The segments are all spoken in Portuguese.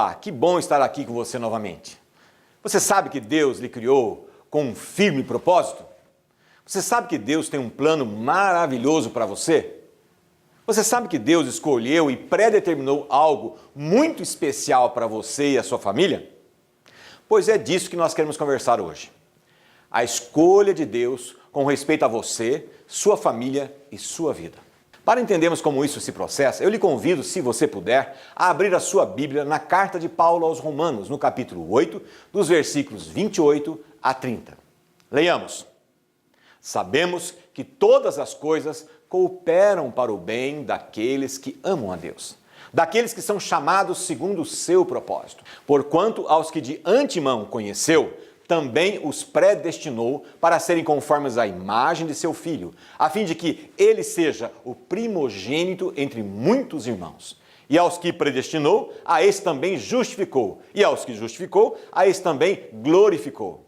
Olá, que bom estar aqui com você novamente. Você sabe que Deus lhe criou com um firme propósito? Você sabe que Deus tem um plano maravilhoso para você? Você sabe que Deus escolheu e predeterminou algo muito especial para você e a sua família? Pois é disso que nós queremos conversar hoje. A escolha de Deus com respeito a você, sua família e sua vida. Para entendermos como isso se processa, eu lhe convido, se você puder, a abrir a sua Bíblia na carta de Paulo aos Romanos, no capítulo 8, dos versículos 28 a 30. Leiamos. Sabemos que todas as coisas cooperam para o bem daqueles que amam a Deus, daqueles que são chamados segundo o seu propósito. Porquanto aos que de antemão conheceu, também os predestinou para serem conformes à imagem de seu Filho, a fim de que ele seja o primogênito entre muitos irmãos. E aos que predestinou, a esse também justificou. E aos que justificou, a esse também glorificou.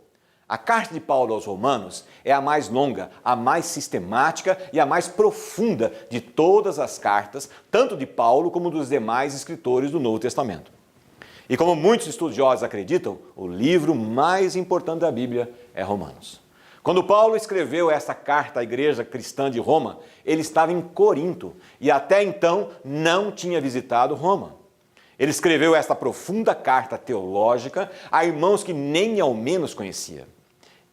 A carta de Paulo aos Romanos é a mais longa, a mais sistemática e a mais profunda de todas as cartas, tanto de Paulo como dos demais escritores do Novo Testamento. E como muitos estudiosos acreditam, o livro mais importante da Bíblia é Romanos. Quando Paulo escreveu essa carta à igreja cristã de Roma, ele estava em Corinto e até então não tinha visitado Roma. Ele escreveu esta profunda carta teológica a irmãos que nem ao menos conhecia.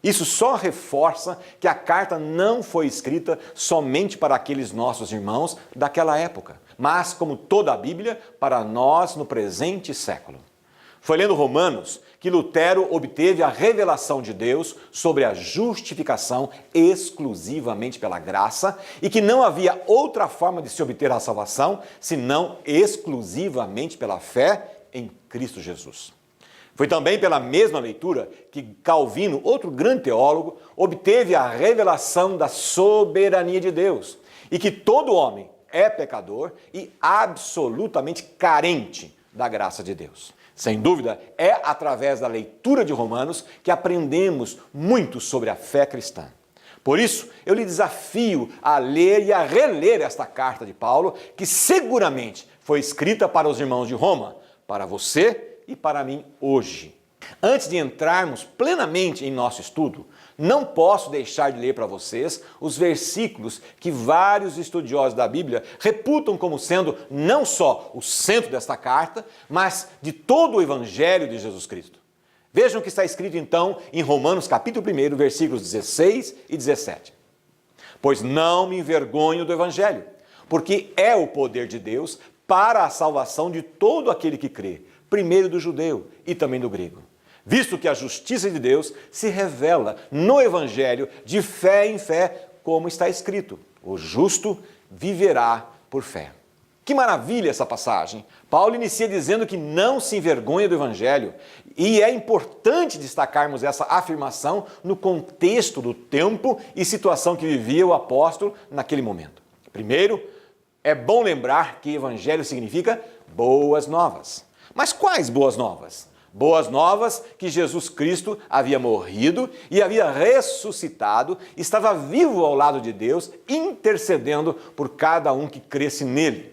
Isso só reforça que a carta não foi escrita somente para aqueles nossos irmãos daquela época, mas, como toda a Bíblia, para nós no presente século. Foi lendo Romanos que Lutero obteve a revelação de Deus sobre a justificação exclusivamente pela graça e que não havia outra forma de se obter a salvação senão exclusivamente pela fé em Cristo Jesus. Foi também pela mesma leitura que Calvino, outro grande teólogo, obteve a revelação da soberania de Deus e que todo homem é pecador e absolutamente carente da graça de Deus. Sem dúvida, é através da leitura de Romanos que aprendemos muito sobre a fé cristã. Por isso, eu lhe desafio a ler e a reler esta carta de Paulo, que seguramente foi escrita para os irmãos de Roma, para você e para mim hoje. Antes de entrarmos plenamente em nosso estudo, não posso deixar de ler para vocês os versículos que vários estudiosos da Bíblia reputam como sendo não só o centro desta carta, mas de todo o Evangelho de Jesus Cristo. Vejam o que está escrito então em Romanos capítulo 1, versículos 16 e 17. Pois não me envergonho do Evangelho, porque é o poder de Deus para a salvação de todo aquele que crê, primeiro do judeu e também do grego. Visto que a justiça de Deus se revela no Evangelho de fé em fé, como está escrito, o justo viverá por fé. Que maravilha essa passagem! Paulo inicia dizendo que não se envergonha do Evangelho, e é importante destacarmos essa afirmação no contexto do tempo e situação que vivia o apóstolo naquele momento. Primeiro, é bom lembrar que Evangelho significa boas novas. Mas quais boas novas? Boas novas que Jesus Cristo havia morrido e havia ressuscitado, estava vivo ao lado de Deus, intercedendo por cada um que cresce nele.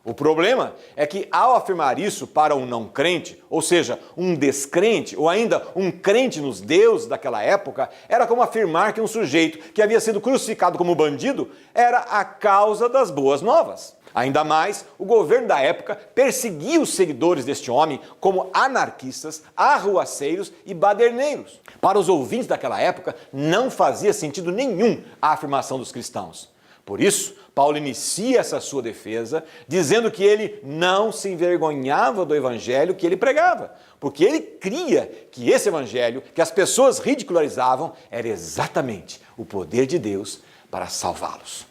O problema é que ao afirmar isso para um não crente, ou seja, um descrente ou ainda um crente nos deuses daquela época, era como afirmar que um sujeito que havia sido crucificado como bandido era a causa das boas novas. Ainda mais, o governo da época perseguia os seguidores deste homem como anarquistas, arruaceiros e baderneiros. Para os ouvintes daquela época, não fazia sentido nenhum a afirmação dos cristãos. Por isso, Paulo inicia essa sua defesa, dizendo que ele não se envergonhava do evangelho que ele pregava, porque ele cria que esse evangelho, que as pessoas ridicularizavam, era exatamente o poder de Deus para salvá-los.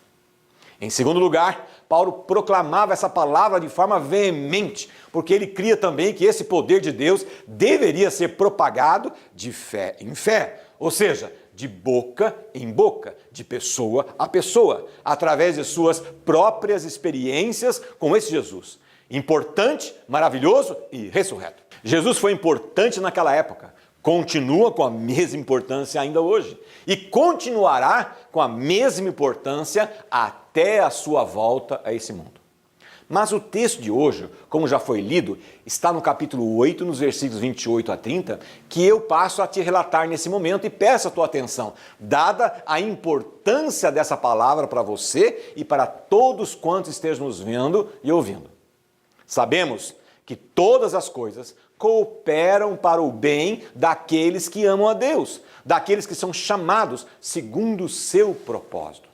Em segundo lugar, Paulo proclamava essa palavra de forma veemente, porque ele cria também que esse poder de Deus deveria ser propagado de fé em fé, ou seja, de boca em boca, de pessoa a pessoa, através de suas próprias experiências com esse Jesus. Importante, maravilhoso e ressurreto. Jesus foi importante naquela época, continua com a mesma importância ainda hoje e continuará com a mesma importância até a sua volta a esse mundo. Mas o texto de hoje, como já foi lido, está no capítulo 8, nos versículos 28 a 30, que eu passo a te relatar nesse momento e peço a tua atenção, dada a importância dessa palavra para você e para todos quantos estejam nos vendo e ouvindo. Sabemos que todas as coisas cooperam para o bem daqueles que amam a Deus, daqueles que são chamados segundo o seu propósito.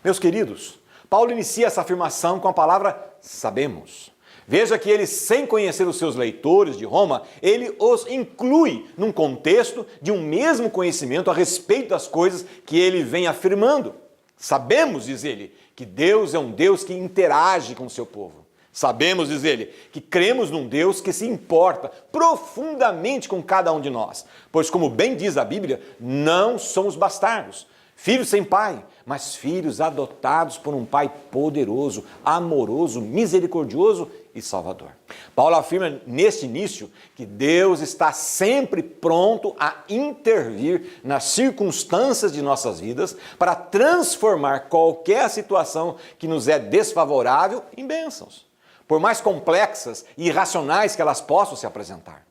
Meus queridos, Paulo inicia essa afirmação com a palavra sabemos. Veja que ele, sem conhecer os seus leitores de Roma, ele os inclui num contexto de um mesmo conhecimento a respeito das coisas que ele vem afirmando. Sabemos, diz ele, que Deus é um Deus que interage com o seu povo. Sabemos, diz ele, que cremos num Deus que se importa profundamente com cada um de nós, pois, como bem diz a Bíblia, não somos bastardos, filhos sem pai, mas filhos adotados por um Pai poderoso, amoroso, misericordioso e salvador. Paulo afirma neste início que Deus está sempre pronto a intervir nas circunstâncias de nossas vidas para transformar qualquer situação que nos é desfavorável em bênçãos, por mais complexas e irracionais que elas possam se apresentar.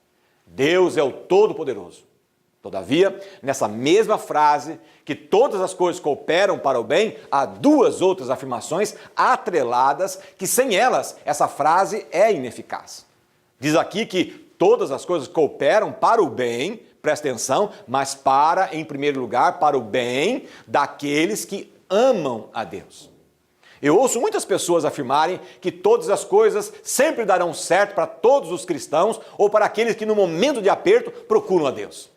Deus é o Todo-Poderoso. Todavia, nessa mesma frase, que todas as coisas cooperam para o bem, há duas outras afirmações atreladas que, sem elas, essa frase é ineficaz. Diz aqui que todas as coisas cooperam para o bem, presta atenção, mas em primeiro lugar, para o bem daqueles que amam a Deus. Eu ouço muitas pessoas afirmarem que todas as coisas sempre darão certo para todos os cristãos ou para aqueles que no momento de aperto procuram a Deus.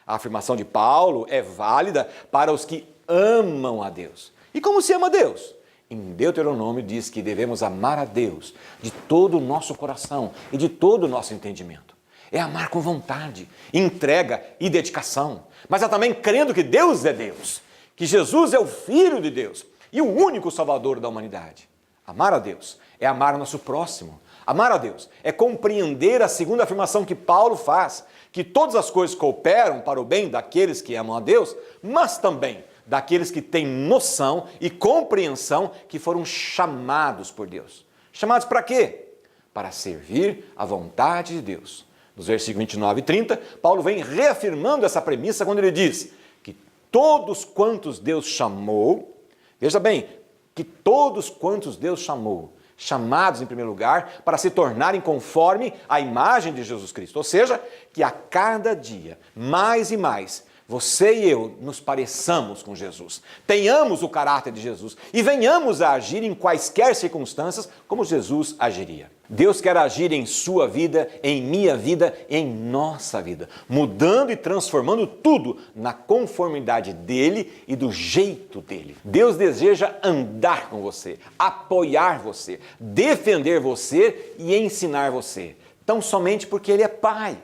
A afirmação de Paulo é válida para os que amam a Deus. E como se ama a Deus? Em Deuteronômio diz que devemos amar a Deus de todo o nosso coração e de todo o nosso entendimento. É amar com vontade, entrega e dedicação. Mas é também crendo que Deus é Deus, que Jesus é o Filho de Deus e o único Salvador da humanidade. Amar a Deus é amar o nosso próximo. Amar a Deus é compreender a segunda afirmação que Paulo faz, que todas as coisas cooperam para o bem daqueles que amam a Deus, mas também daqueles que têm noção e compreensão que foram chamados por Deus. Chamados para quê? Para servir a vontade de Deus. Nos versículos 29 e 30, Paulo vem reafirmando essa premissa quando ele diz que todos quantos Deus chamou, veja bem, que todos quantos Deus chamou, chamados em primeiro lugar para se tornarem conforme a imagem de Jesus Cristo. Ou seja, que a cada dia, mais e mais, você e eu nos pareçamos com Jesus, tenhamos o caráter de Jesus e venhamos a agir em quaisquer circunstâncias como Jesus agiria. Deus quer agir em sua vida, em minha vida, em nossa vida, mudando e transformando tudo na conformidade dele e do jeito dele. Deus deseja andar com você, apoiar você, defender você e ensinar você, tão somente porque ele é Pai.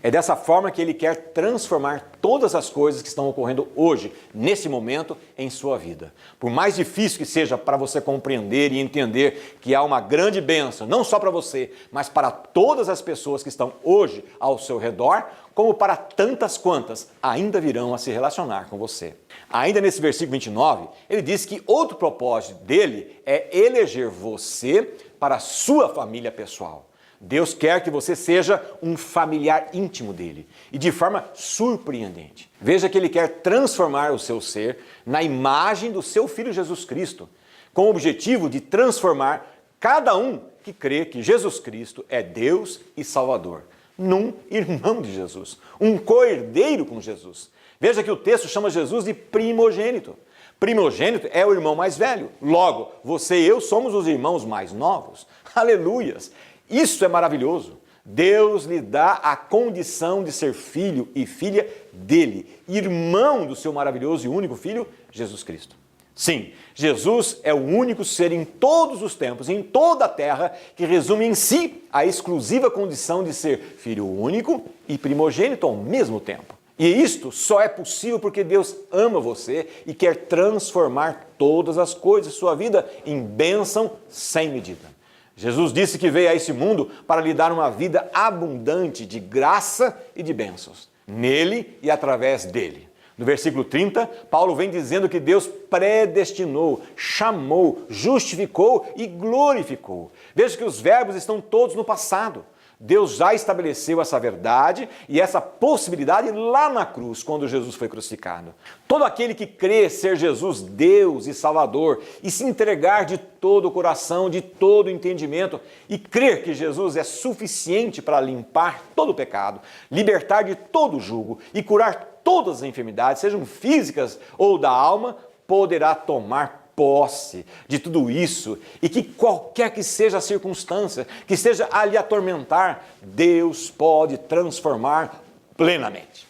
É dessa forma que ele quer transformar todas as coisas que estão ocorrendo hoje, nesse momento, em sua vida. Por mais difícil que seja para você compreender e entender que há uma grande bênção, não só para você, mas para todas as pessoas que estão hoje ao seu redor, como para tantas quantas ainda virão a se relacionar com você. Ainda nesse versículo 29, ele diz que outro propósito dele é eleger você para a sua família pessoal. Deus quer que você seja um familiar íntimo dele e de forma surpreendente. Veja que ele quer transformar o seu ser na imagem do seu Filho Jesus Cristo, com o objetivo de transformar cada um que crê que Jesus Cristo é Deus e Salvador, num irmão de Jesus, um co-herdeiro com Jesus. Veja que o texto chama Jesus de primogênito. Primogênito é o irmão mais velho. Logo, você e eu somos os irmãos mais novos. Aleluias! Isso é maravilhoso. Deus lhe dá a condição de ser filho e filha dele, irmão do seu maravilhoso e único Filho, Jesus Cristo. Sim, Jesus é o único ser em todos os tempos, em toda a terra, que resume em si a exclusiva condição de ser filho único e primogênito ao mesmo tempo. E isto só é possível porque Deus ama você e quer transformar todas as coisas de sua vida em bênção sem medida. Jesus disse que veio a esse mundo para lhe dar uma vida abundante de graça e de bênçãos, nele e através dele. No versículo 30, Paulo vem dizendo que Deus predestinou, chamou, justificou e glorificou. Veja que os verbos estão todos no passado. Deus já estabeleceu essa verdade e essa possibilidade lá na cruz, quando Jesus foi crucificado. Todo aquele que crê ser Jesus Deus e Salvador e se entregar de todo o coração, de todo o entendimento e crer que Jesus é suficiente para limpar todo o pecado, libertar de todo o jugo e curar todas as enfermidades, sejam físicas ou da alma, poderá tomar posse de tudo isso e que qualquer que seja a circunstância que esteja a lhe atormentar, Deus pode transformar plenamente.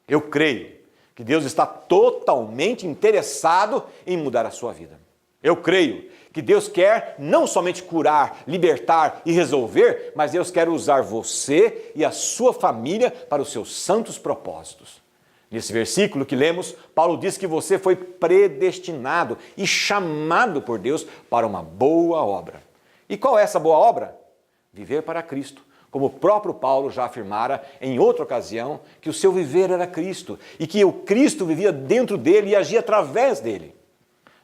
Eu creio que Deus está totalmente interessado em mudar a sua vida. Eu creio que Deus quer não somente curar, libertar e resolver, mas Deus quer usar você e a sua família para os seus santos propósitos. Nesse versículo que lemos, Paulo diz que você foi predestinado e chamado por Deus para uma boa obra. E qual é essa boa obra? Viver para Cristo. Como o próprio Paulo já afirmara em outra ocasião, que o seu viver era Cristo e que o Cristo vivia dentro dele e agia através dele.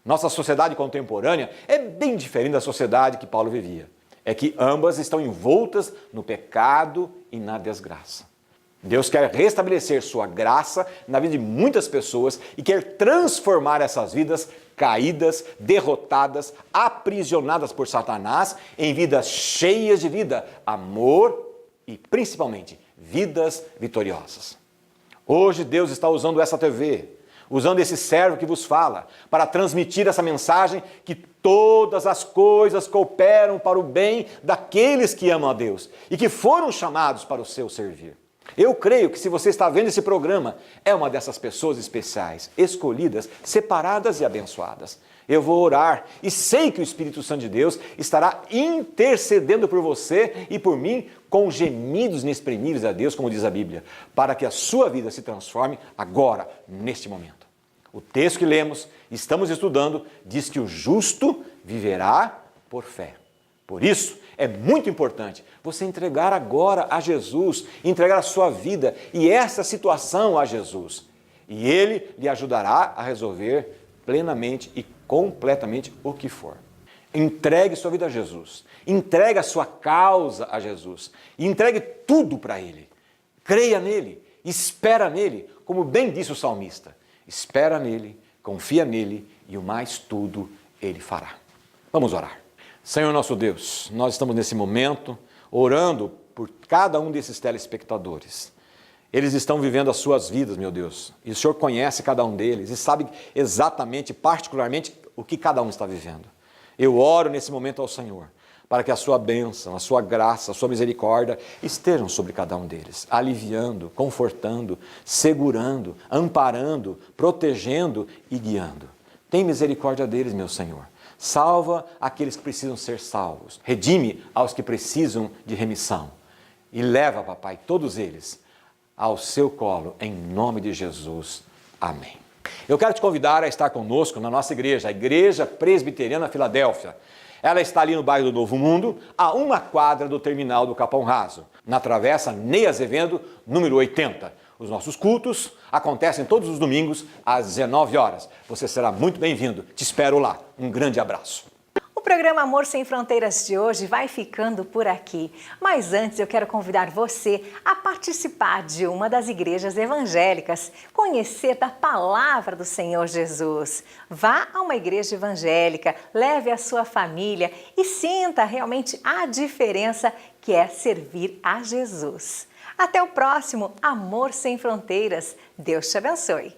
Nossa sociedade contemporânea é bem diferente da sociedade que Paulo vivia. É que ambas estão envoltas no pecado e na desgraça. Deus quer restabelecer sua graça na vida de muitas pessoas e quer transformar essas vidas caídas, derrotadas, aprisionadas por Satanás em vidas cheias de vida, amor e principalmente vidas vitoriosas. Hoje Deus está usando essa TV, usando esse servo que vos fala, para transmitir essa mensagem que todas as coisas cooperam para o bem daqueles que amam a Deus e que foram chamados para o seu servir. Eu creio que se você está vendo esse programa, é uma dessas pessoas especiais, escolhidas, separadas e abençoadas. Eu vou orar e sei que o Espírito Santo de Deus estará intercedendo por você e por mim com gemidos inexprimíveis a Deus, como diz a Bíblia, para que a sua vida se transforme agora, neste momento. O texto que lemos, estamos estudando, diz que o justo viverá por fé. Por isso, é muito importante você entregar agora a Jesus, entregar a sua vida e essa situação a Jesus. E Ele lhe ajudará a resolver plenamente e completamente o que for. Entregue sua vida a Jesus, entregue a sua causa a Jesus e entregue tudo para Ele. Creia nele, espera nele, como bem disse o salmista. Espera nele, confia nele e o mais tudo Ele fará. Vamos orar. Senhor nosso Deus, nós estamos nesse momento orando por cada um desses telespectadores. Eles estão vivendo as suas vidas, meu Deus, e o Senhor conhece cada um deles e sabe exatamente, particularmente, o que cada um está vivendo. Eu oro nesse momento ao Senhor, para que a sua bênção, a sua graça, a sua misericórdia estejam sobre cada um deles, aliviando, confortando, segurando, amparando, protegendo e guiando. Tem misericórdia deles, meu Senhor. Salva aqueles que precisam ser salvos. Redime aos que precisam de remissão. E leva, papai, todos eles ao seu colo, em nome de Jesus. Amém. Eu quero te convidar a estar conosco na nossa igreja, a Igreja Presbiteriana Filadélfia. Ela está ali no bairro do Novo Mundo, a uma quadra do terminal do Capão Raso, na travessa Ney Azevedo, número 80. Os nossos cultos acontecem todos os domingos às 19 horas. Você será muito bem-vindo. Te espero lá. Um grande abraço. O programa Amor Sem Fronteiras de hoje vai ficando por aqui. Mas antes eu quero convidar você a participar de uma das igrejas evangélicas, conhecer da palavra do Senhor Jesus. Vá a uma igreja evangélica, leve a sua família e sinta realmente a diferença que é servir a Jesus. Até o próximo Amor Sem Fronteiras. Deus te abençoe.